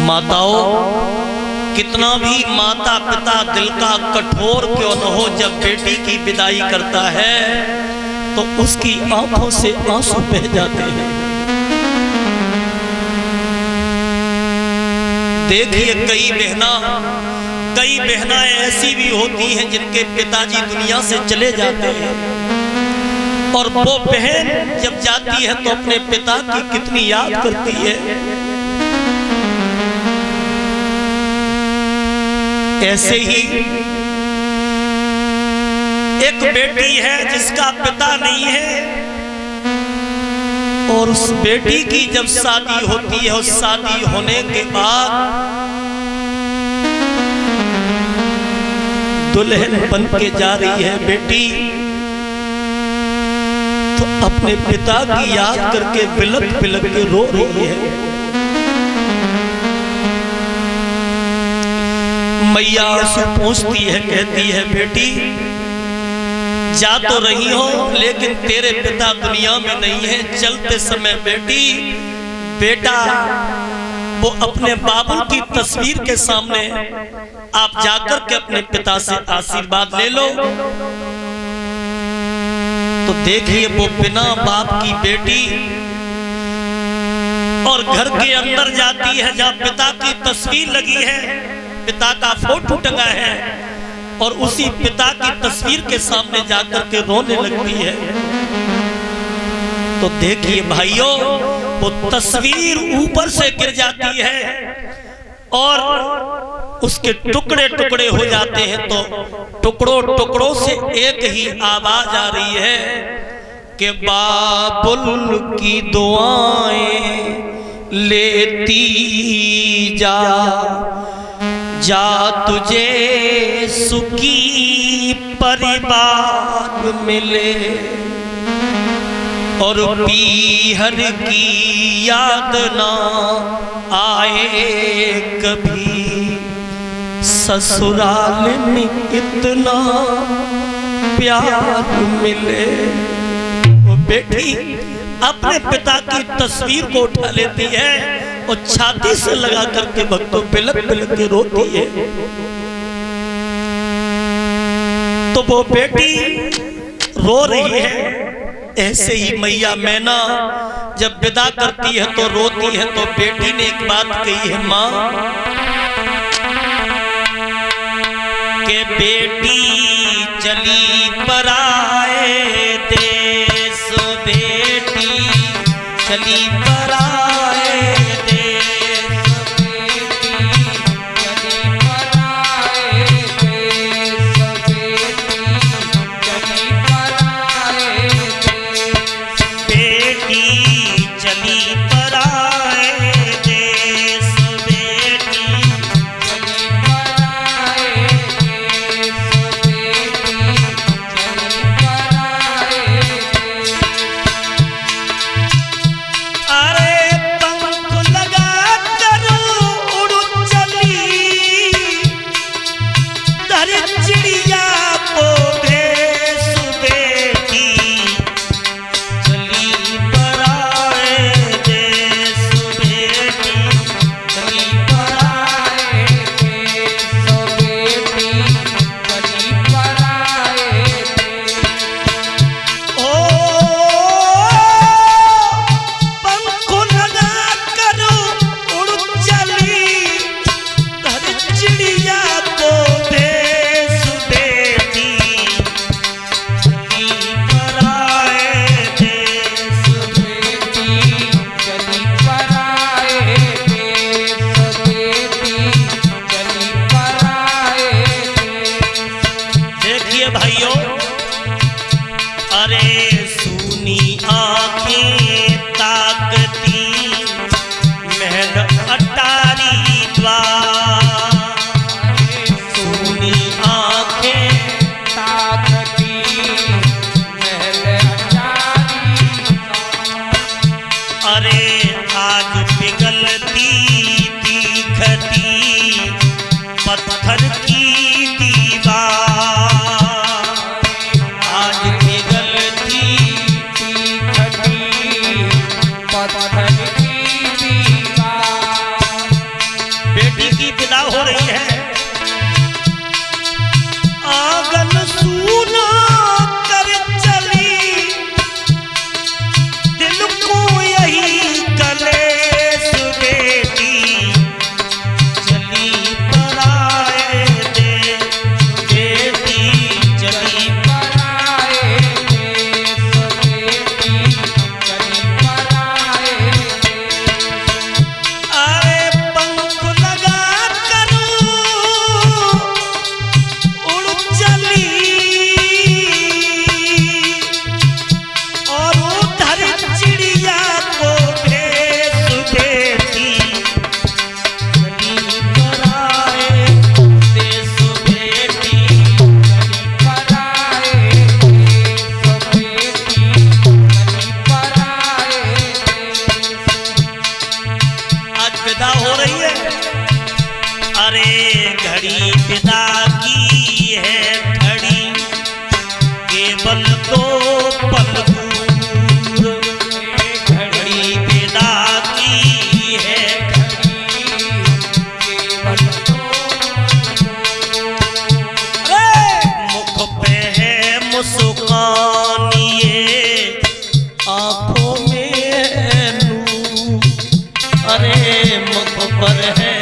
माताओं, कितना भी माता पिता दिल का कठोर क्यों न हो, जब बेटी की विदाई करता है तो उसकी आंखों से आंसू बह जाते हैं। देखिए कई बहनाएं ऐसी भी होती हैं जिनके पिताजी दुनिया से चले जाते हैं, और वो बहन जब जाती है तो अपने पिता की कितनी याद करती है। ऐसे ही एक बेटी है जिसका पिता नहीं है, और उस बेटी की जब शादी होती है, उस शादी होने के बाद दुल्हन बन के जा रही है बेटी, तो अपने पिता की याद करके बिलक बिलक के रो रही है। मैया उसे पूछती है, कहती है बेटी जा तो रही हो लेकिन तेरे पिता दुनिया में नहीं है। चलते समय बेटा वो अपने बाबू की तस्वीर के सामने आप जाकर के अपने पिता से आशीर्वाद ले लो। तो देखिए वो बिना बाप की बेटी और घर के अंदर जाती है जहां पिता की तस्वीर लगी है, पिता का फोटो टंगा है, और उसी पिता की तस्वीर के सामने जाकर के रोने लगती है। तो देखिए भाइयों, वो तस्वीर ऊपर से गिर जाती है और उसके टुकड़े टुकड़े हो जाते हैं। तो टुकड़ों से एक ही आवाज आ रही है कि बाबुल की दुआएं लेती जा तुझे सुखी परिवार मिले, और पीहर की याद ना आए कभी, ससुराल में इतना प्यार मिले। वो बेटी अपने पिता की तस्वीर को उठा लेती है और छाती से लगा करके भक्तों बिलक बिलक के रोती है। तो वो बेटी रो रही है। ऐसे ही मैया मैना जब विदा करती है तो रोती है। तो बेटी ने एक बात कही है, माँ के बेटी चली पराए देश, बेटी चली पराए देश, बेटी चली पराए देश, बेटी चली पराए देश, बेटी चली पराए देश, बेटी चली पराए देश, बेटी चली पराए देश। अरे पंख लगा कर उड़ चली, धर चिड़िया को भेस, बेटी चली पराए देश, बेटी चली पराए देश, बेटी चली पराए देश। ओ पंख लगा कर उड़ चली, धर चिड़िया को भेस, बेटी चली पराए देश, बेटी चली पराए देश, बेटी चली पराए देश। देखिए भाइयों, अरे सुनी आंखें ताकती महल अटारी द्वार, सुनी आंखें ताकती महल अटारी द्वार। अरे आज पिघलती दिखती पत्थर की दीवार, आज पिघलती दिखती पत्थर की दीवार। विदा हो रही है। अरे घड़ी विदा की है, घड़ी केवल 2 पल दूर, घड़ी विदा की है, मुख पे है मुस्कान, ये आंखों में नूर, अरे मुख पर है